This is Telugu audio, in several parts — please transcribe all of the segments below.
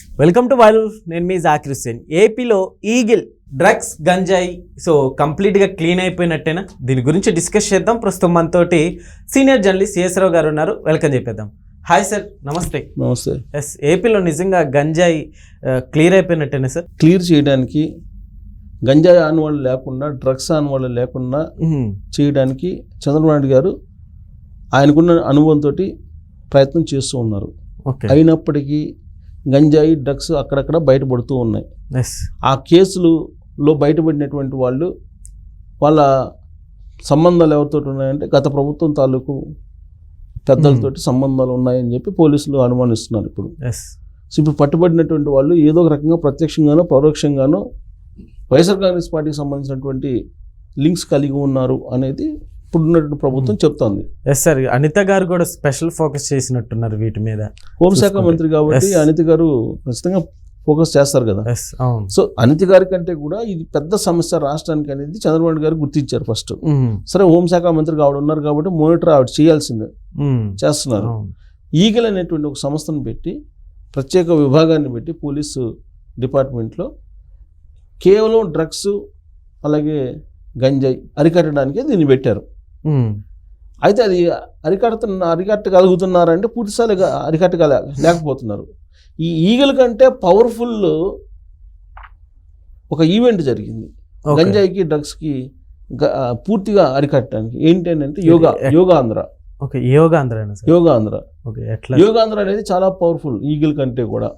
Welcome to while. నేను మీ జాకిర్ హుస్సేన్. ఏపీలో ఈగిల్ డ్రగ్స్ గంజాయి కంప్లీట్గా క్లీన్ అయిపోయినట్టేనా? దీని గురించి డిస్కస్ చేద్దాం. ప్రస్తుతం మనతోటి సీనియర్ జర్నలిస్ట్ సిఎస్ రావు గారు ఉన్నారు. వెల్కమ్ చెప్పేద్దాం. హాయ్ సార్, నమస్తే. నమస్తే. ఎస్, ఏపీలో నిజంగా గంజాయి క్లియర్ అయిపోయినట్టేనా సార్? క్లియర్ చేయడానికి గంజాయి ఆనవాళ్ళు లేకుండా, డ్రగ్స్ ఆనవాళ్ళు లేకుండా చేయడానికి చంద్రబాబు నాయుడు గారు ఆయనకున్న అనుభవంతో ప్రయత్నం చేస్తూ ఉన్నారు. అయినప్పటికీ గంజాయి డ్రగ్స్ అక్కడక్కడ బయటపడుతూ ఉన్నాయి. ఆ కేసులలో బయటపడినటువంటి వాళ్ళ సంబంధాలు ఎవరితో ఉన్నాయంటే గత ప్రభుత్వం తాలూకు పెద్దలతోటి సంబంధాలు ఉన్నాయని చెప్పి పోలీసులు అనుమానిస్తున్నారు. ఇప్పుడు పట్టుబడినటువంటి వాళ్ళు ఏదో ఒక రకంగా ప్రత్యక్షంగానో పరోక్షంగానో వైఎస్ఆర్ కాంగ్రెస్ పార్టీకి సంబంధించినటువంటి లింక్స్ కలిగి ఉన్నారు అనేది ఇప్పుడున్నటువంటి ప్రభుత్వం చెప్తోంది. ఎస్ సార్, అనిత గారు కూడా స్పెషల్ ఫోకస్ చేసినట్టున్నారు వీటి మీద. హోంశాఖ మంత్రి కాబట్టి అనిత గారు ఖచ్చితంగా ఫోకస్ చేస్తారు కదా. సో అనిత గారి కంటే కూడా ఇది పెద్ద సమస్య రాష్ట్రానికి అనేది చంద్రబాబు గారు గుర్తించారు ఫస్ట్. సరే, హోంశాఖ మంత్రిగా ఆవిడ ఉన్నారు కాబట్టి మానిటర్ ఆవిడ చేయాల్సిందే, చేస్తున్నారు. ఈగల్ అనేటువంటి ఒక సంస్థను పెట్టి, ప్రత్యేక విభాగాన్ని పెట్టి పోలీసు డిపార్ట్మెంట్లో కేవలం డ్రగ్స్ అలాగే గంజాయి అరికట్టడానికే దీన్ని పెట్టారు. అయితే అది అరికట్టగలుగుతున్నారంటే పూర్తిస్థాయిగా లేకపోతున్నారు. ఈ ఈగల్ కంటే పవర్ఫుల్ ఒక ఈవెంట్ జరిగింది గంజాయికి డ్రగ్స్కి పూర్తిగా అరికట్టడానికి. ఏంటంటే యోగాంధ్ర అనేది చాలా పవర్ఫుల్ ఈగల్ కంటే కూడా.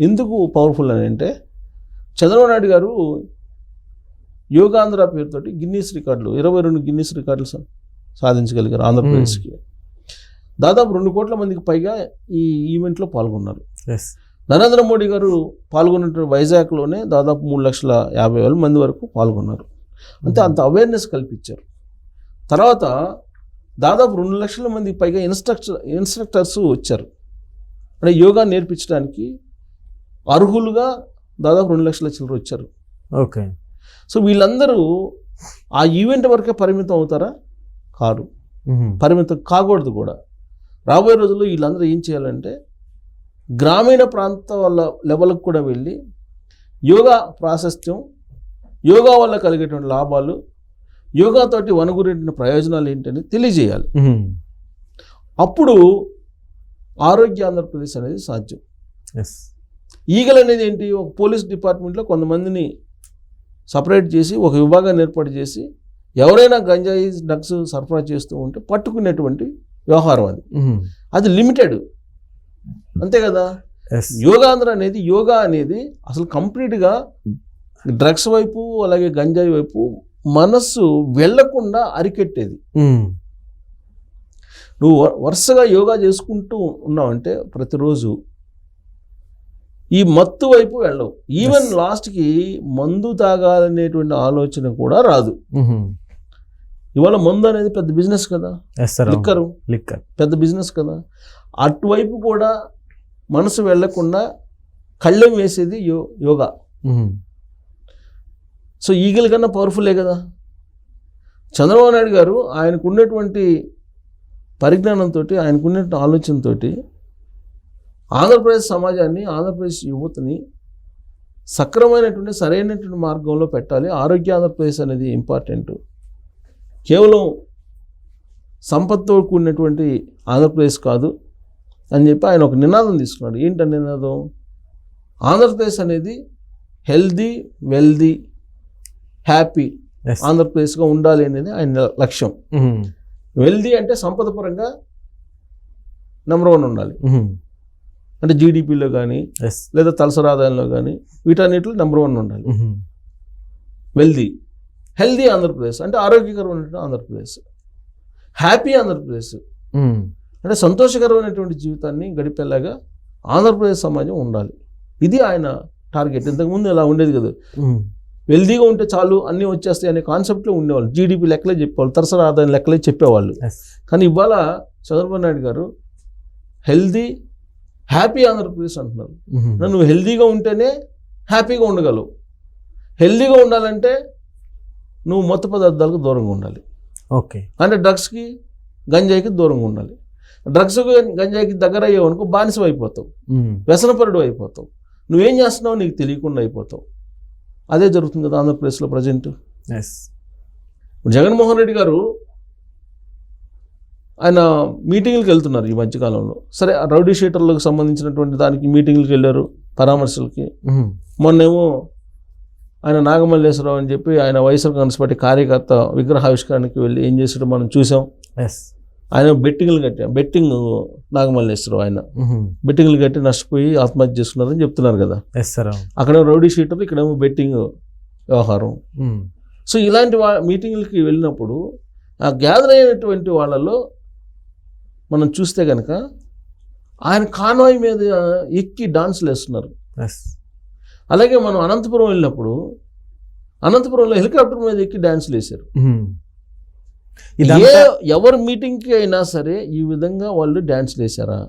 ఎందుకు పవర్ఫుల్ అని అంటే చంద్రబాబు నాయుడు గారు యోగాంధ్ర పేరుతోటి గిన్నీస్ రికార్డులు 22 గిన్నీస్ రికార్డులు సాధించగలిగారు ఆంధ్రప్రదేశ్కి. దాదాపు 2 కోట్ల మందికి పైగా ఈ ఈవెంట్లో పాల్గొన్నారు. నరేంద్ర మోడీ గారు పాల్గొన్నటువంటి వైజాగ్లోనే దాదాపు 3,50,000 మంది వరకు పాల్గొన్నారు. అంత అవేర్నెస్ కల్పించారు. తర్వాత దాదాపు 2 లక్షల మందికి పైగా ఇన్స్ట్రక్టర్స్ వచ్చారు. అంటే యోగా నేర్పించడానికి అర్హులుగా దాదాపు 2 లక్షల చిల్లర వచ్చారు. ఓకే. సో వీళ్ళందరూ ఆ ఈవెంట్ వరకే పరిమితం అవుతారా? కాదు, పరిమితం కాకూడదు కూడా. రాబోయే రోజుల్లో వీళ్ళందరూ ఏం చేయాలంటే గ్రామీణ ప్రాంత వాళ్ళ లెవెల్కి కూడా వెళ్ళి యోగా ప్రాశస్త్యం, యోగా వల్ల కలిగేటువంటి లాభాలు, యోగాతోటి వనగురేటిన ప్రయోజనాలు ఏంటని తెలియజేయాలి. అప్పుడు ఆరోగ్య ఆంధ్రప్రదేశ్ అనేది సాధ్యం. ఈగల్ అనేది ఏంటి? ఒక పోలీస్ డిపార్ట్మెంట్లో కొంతమందిని సపరేట్ చేసి ఒక విభాగాన్ని ఏర్పాటు చేసి ఎవరైనా గంజాయి డ్రగ్స్ సరఫరా చేస్తూ ఉంటే పట్టుకునేటువంటి వ్యవహారం అది. అది లిమిటెడ్, అంతే కదా. యోగాంధ్ర అనేది, యోగా అనేది అసలు కంప్లీట్గా డ్రగ్స్ వైపు అలాగే గంజాయి వైపు మనస్సు వెళ్లకుండా అరికెట్టేది. నువ్వు వరుసగా యోగా చేసుకుంటూ ఉన్నావంటే ప్రతిరోజు ఈ మత్తు వైపు వెళ్ళవు. ఈవెన్ లాస్ట్కి మందు తాగాలనేటువంటి ఆలోచన కూడా రాదు. ఇవాళ మందు అనేది పెద్ద బిజినెస్ కదా, లిక్కర్ పెద్ద బిజినెస్ కదా. అటువైపు కూడా మనసు వెళ్లకుండా కళ్ళెం వేసేది యోగా. సో ఈగల్ కన్నా పవర్ఫుల్లే కదా. చంద్రబాబు నాయుడు గారు ఆయనకున్నటువంటి పరిజ్ఞానంతో, ఆయనకున్నటువంటి ఆలోచనతో ఆంధ్రప్రదేశ్ సమాజాన్ని, ఆంధ్రప్రదేశ్ యువతని సక్రమైనటువంటి సరైనటువంటి మార్గంలో పెట్టాలి. ఆరోగ్య ఆంధ్రప్రదేశ్ అనేది ఇంపార్టెంట్. కేవలం సంపత్తో కూడినటువంటి ఆంధ్రప్రదేశ్ కాదు అని చెప్పి ఆయన ఒక నినాదం తీసుకున్నాడు. ఏంటంటే నినాదం? ఆంధ్రప్రదేశ్ అనేది హెల్దీ, వెల్దీ, హ్యాపీ ఆంధ్రప్రదేశ్గా ఉండాలి అనేది ఆయన లక్ష్యం. వెల్దీ అంటే సంపద పరంగా నెంబర్ 1 ఉండాలి. అంటే జీడిపిలో కానీ లేదా తలసరి ఆదాయంలో కానీ వీటన్నిటిలో నెంబర్ 1 ఉండాలి. హెల్దీ ఆంధ్రప్రదేశ్ అంటే ఆరోగ్యకరమైనటువంటి ఆంధ్రప్రదేశ్. హ్యాపీ ఆంధ్రప్రదేశ్ అంటే సంతోషకరమైనటువంటి జీవితాన్ని గడిపేలాగా ఆంధ్రప్రదేశ్ సమాజం ఉండాలి. ఇది ఆయన టార్గెట్. ఇంతకుముందు ఇలా ఉండేది కదా, వెల్దీగా ఉంటే చాలు అన్నీ వచ్చేస్తాయి అనే కాన్సెప్ట్లో ఉండేవాళ్ళు. జీడిపి లెక్కలే చెప్పేవాళ్ళు, తలసరి ఆదాయం లెక్కలే చెప్పేవాళ్ళు. కానీ ఇవాళ చంద్రబాబు నాయుడు గారు హ్యాపీ ఆంధ్రప్రదేశ్ అంటున్నారు. నువ్వు హెల్దీగా ఉంటేనే హ్యాపీగా ఉండగలవు. హెల్దీగా ఉండాలంటే నువ్వు మత్తు పదార్థాలకు దూరంగా ఉండాలి. ఓకే. అంటే డ్రగ్స్కి, గంజాయికి దూరంగా ఉండాలి. డ్రగ్స్ గంజాయికి దగ్గర అయ్యావు అనుకో బానిసం అయిపోతావు, వ్యసనపరుడు అయిపోతావు. నువ్వేం చేస్తున్నావు నీకు తెలియకుండా అయిపోతావు. అదే జరుగుతుంది కదా ఆంధ్రప్రదేశ్లో ప్రజెంట్. ఎస్. జగన్మోహన్ రెడ్డి గారు ఆయన మీటింగ్లకు వెళ్తున్నారు ఈ మధ్యకాలంలో. సరే, రౌడీ షీటర్లకు సంబంధించినటువంటి దానికి మీటింగ్లకు వెళ్ళారు, పరామర్శలకి. మొన్నేమో ఆయన నాగమల్లేశ్వరరావు అని చెప్పి ఆయన వైఎస్ఆర్ కాంగ్రెస్ పార్టీ కార్యకర్త విగ్రహావిష్కరణకి వెళ్ళి ఏం చేసాడో మనం చూసాం. ఆయన బెట్టింగ్ నాగమల్లేశ్వరరావు ఆయన బెట్టింగ్లు కట్టి నష్టపోయి ఆత్మహత్య చేసుకున్నారని చెప్తున్నారు కదా. అక్కడ రౌడీ షీటర్, ఇక్కడేమో బెట్టింగ్ వ్యవహారం. సో ఇలాంటి మీటింగ్లకి వెళ్ళినప్పుడు ఆ గ్యాదర్ అయినటువంటి వాళ్ళలో మనం చూస్తే కనుక ఆయన కాన్వాయ్ మీద ఎక్కి డాన్సులు వేస్తున్నారు. అలాగే మనం అనంతపురం వెళ్ళినప్పుడు అనంతపురంలో హెలికాప్టర్ మీద ఎక్కి డాన్సులు వేశారు. ఎవరు మీటింగ్కి అయినా సరే ఈ విధంగా వాళ్ళు డాన్సులు వేశారా?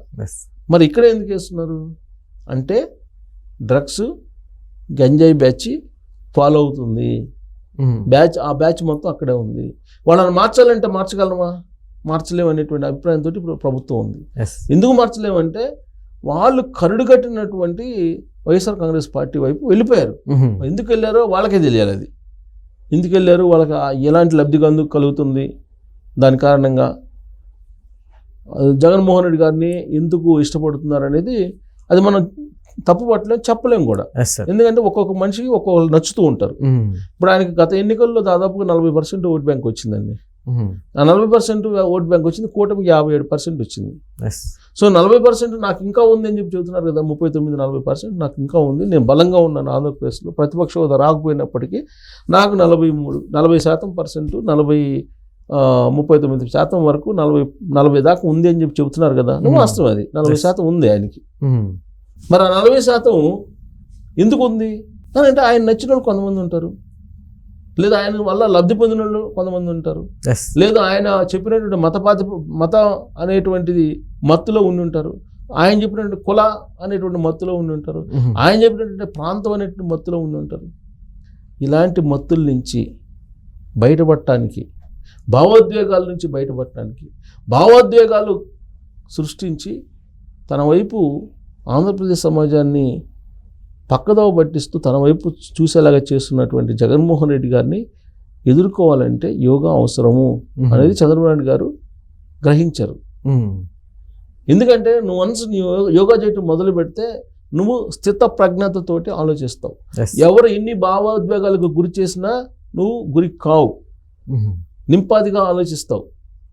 మరి ఇక్కడ ఎందుకు వేస్తున్నారు అంటే డ్రగ్స్ గంజాయి బ్యాచ్ ఫాలో అవుతుంది. ఆ బ్యాచ్ మొత్తం అక్కడే ఉంది. వాళ్ళని మార్చాలంటే మార్చగలమా? మార్చలేము అనేటువంటి అభిప్రాయంతో ఇప్పుడు ప్రభుత్వం ఉంది. ఎందుకు మార్చలేమంటే వాళ్ళు కరుడు కట్టినటువంటి వైఎస్ఆర్ కాంగ్రెస్ పార్టీ వైపు వెళ్ళిపోయారు. ఎందుకు వెళ్ళారో వాళ్ళకే తెలియాలి. అది ఎందుకు వెళ్ళారు, వాళ్ళకి ఎలాంటి లబ్ధి కలుగుతుంది, దాని కారణంగా జగన్మోహన్ రెడ్డి గారిని ఎందుకు ఇష్టపడుతున్నారు అనేది అది మనం తప్పు పట్టలేం, చెప్పలేం కూడా. ఎందుకంటే ఒక్కొక్క మనిషికి ఒక్కొక్కరు నచ్చుతూ ఉంటారు. ఇప్పుడు ఆయనకి గత ఎన్నికల్లో దాదాపుగా 40% ఓట్ బ్యాంక్ వచ్చిందండి. ఆ 40% ఓట్ బ్యాంక్ వచ్చింది, కూటమికి 57% వచ్చింది. సో 40% నాకు ఇంకా ఉంది అని చెప్పి చెబుతున్నారు కదా. 39-40% నాకు ఇంకా ఉంది, నేను బలంగా ఉన్నాను ఆంధ్రప్రదేశ్లో, ప్రతిపక్ష హోదా రాకపోయినప్పటికీ నాకు 40% 39% వరకు 40 దాకా ఉంది అని చెప్పి చెబుతున్నారు కదా. వాస్తవం అది 40% ఉంది ఆయనకి. మరి ఆ 40% ఎందుకు ఉంది అంటే ఆయన నచ్చిన వాళ్ళు కొంతమంది ఉంటారు, లేదా ఆయన వల్ల లబ్ధి పొందిన వాళ్ళు కొంతమంది ఉంటారు, లేదా ఆయన చెప్పినటువంటి మత అనేటువంటిది మత్తులో ఉండి ఉంటారు, ఆయన చెప్పినటువంటి కుల అనేటువంటి మత్తులో ఉండి ఉంటారు, ఆయన చెప్పినటువంటి ప్రాంతం అనేటువంటి మత్తులో ఉండి ఉంటారు. ఇలాంటి మత్తుల నుంచి బయటపడటానికి, భావోద్వేగాల నుంచి బయటపడటానికి, భావోద్వేగాలు సృష్టించి తన వైపు ఆంధ్రప్రదేశ్ సమాజాన్ని పక్కదోవ పట్టిస్తూ తన వైపు చూసేలాగా చేస్తున్నటువంటి జగన్మోహన్ రెడ్డి గారిని ఎదుర్కోవాలంటే యోగా అవసరము అనేది చంద్రబాబు నాయుడు గారు గ్రహించారు. ఎందుకంటే నువ్వు యోగా చేయటం మొదలు పెడితే నువ్వు స్థిత ప్రజ్ఞతతోటి ఆలోచిస్తావు. ఎవరు ఎన్ని భావోద్వేగాలకు గురి చేసినా నువ్వు గురి కావు. నింపాదిగా ఆలోచిస్తావు.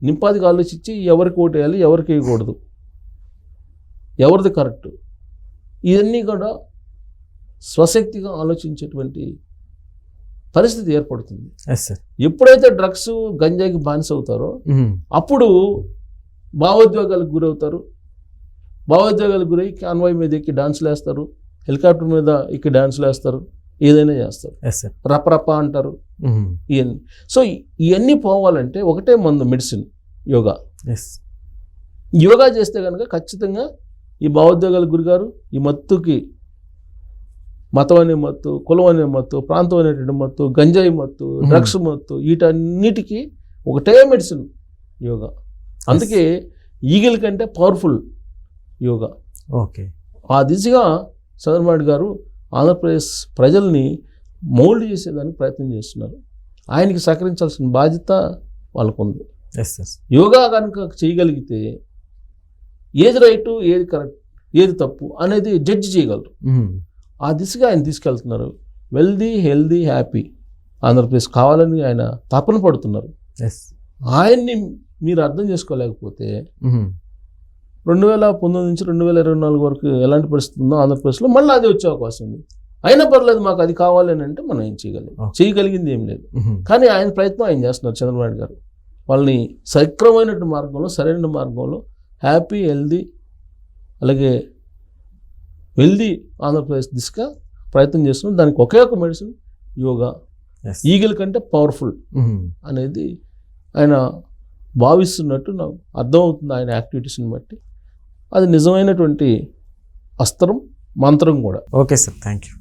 నింపాదిగా ఆలోచించి ఎవరికి ఓటు వేయాలి, ఎవరికి వేయకూడదు, ఎవరిది కరెక్ట్, ఇవన్నీ కూడా స్వశక్తిగా ఆలోచించేటువంటి పరిస్థితి ఏర్పడుతుంది. ఎప్పుడైతే డ్రగ్స్ గంజాయికి బానిస అవుతారో అప్పుడు భావోద్వేగాలకు గురవుతారు. భావోద్వేగాలకు గురై కాన్వాయ్ మీద ఎక్కి డాన్సులు వేస్తారు, హెలికాప్టర్ మీద ఎక్కి డాన్సులు వేస్తారు, ఏదైనా చేస్తారు, రపరప అంటారు ఇవన్నీ. సో ఇవన్నీ పోవాలంటే ఒకటే మందు, మెడిసిన్, యోగా. యోగా చేస్తే కనుక ఖచ్చితంగా ఈ భావోద్వేగాలకు గురిగారు, ఈ మత్తుకి, మతం అనే మత్తు, కులం అనే మత్తు, ప్రాంతం అనేటువంటి మత్తు, గంజాయి మత్తు, డ్రగ్స్ మత్తు, వీటన్నిటికీ ఒకటే మెడిసిన్ యోగా. అందుకే ఈగిల్ కంటే పవర్ఫుల్ యోగా. ఆ దిశగా చంద్రబాబు నాయుడు గారు ఆంధ్రప్రదేశ్ ప్రజల్ని మౌల్డ్ చేసేదానికి ప్రయత్నం చేస్తున్నారు. ఆయనకి సహకరించాల్సిన బాధ్యత వాళ్ళకు ఉంది. యోగా కనుక చేయగలిగితే ఏది రైటు, ఏది కరెక్ట్, ఏది తప్పు అనేది జడ్జి చేయగలరు. ఆ దిశగా ఆయన తీసుకెళ్తున్నారు. వెల్దీ, హెల్దీ, హ్యాపీ ఆంధ్రప్రదేశ్ కావాలని ఆయన తపన పడుతున్నారు. ఆయన్ని మీరు అర్థం చేసుకోలేకపోతే 2019 నుంచి 2024 వరకు ఎలాంటి పరిస్థితి ఉందో ఆంధ్రప్రదేశ్లో మళ్ళీ అది వచ్చే అవకాశం ఉంది. అయినా పర్లేదు, మాకు అది కావాలి అని అంటే మనం ఏం చేయగలిగింది ఏం లేదు. కానీ ఆయన ప్రయత్నం ఆయన చేస్తున్నారు చంద్రబాబు నాయుడు గారు. వాళ్ళని సక్రమైనటువంటి మార్గంలో, సరైన మార్గంలో హ్యాపీ, హెల్దీ, అలాగే వెల్దీ ఆంధ్రప్రదేశ్ దిశగా ప్రయత్నం చేస్తున్నాం. దానికి ఒకే ఒక మెడిసిన్ యోగా. ఈగిల్ కంటే పవర్ఫుల్ అనేది ఆయన భావిస్తున్నట్టు నాకు అర్థమవుతుంది ఆయన యాక్టివిటీస్ని బట్టి. అది నిజమైనటువంటి అస్త్రం, మంత్రం కూడా. Okay sir, thank you.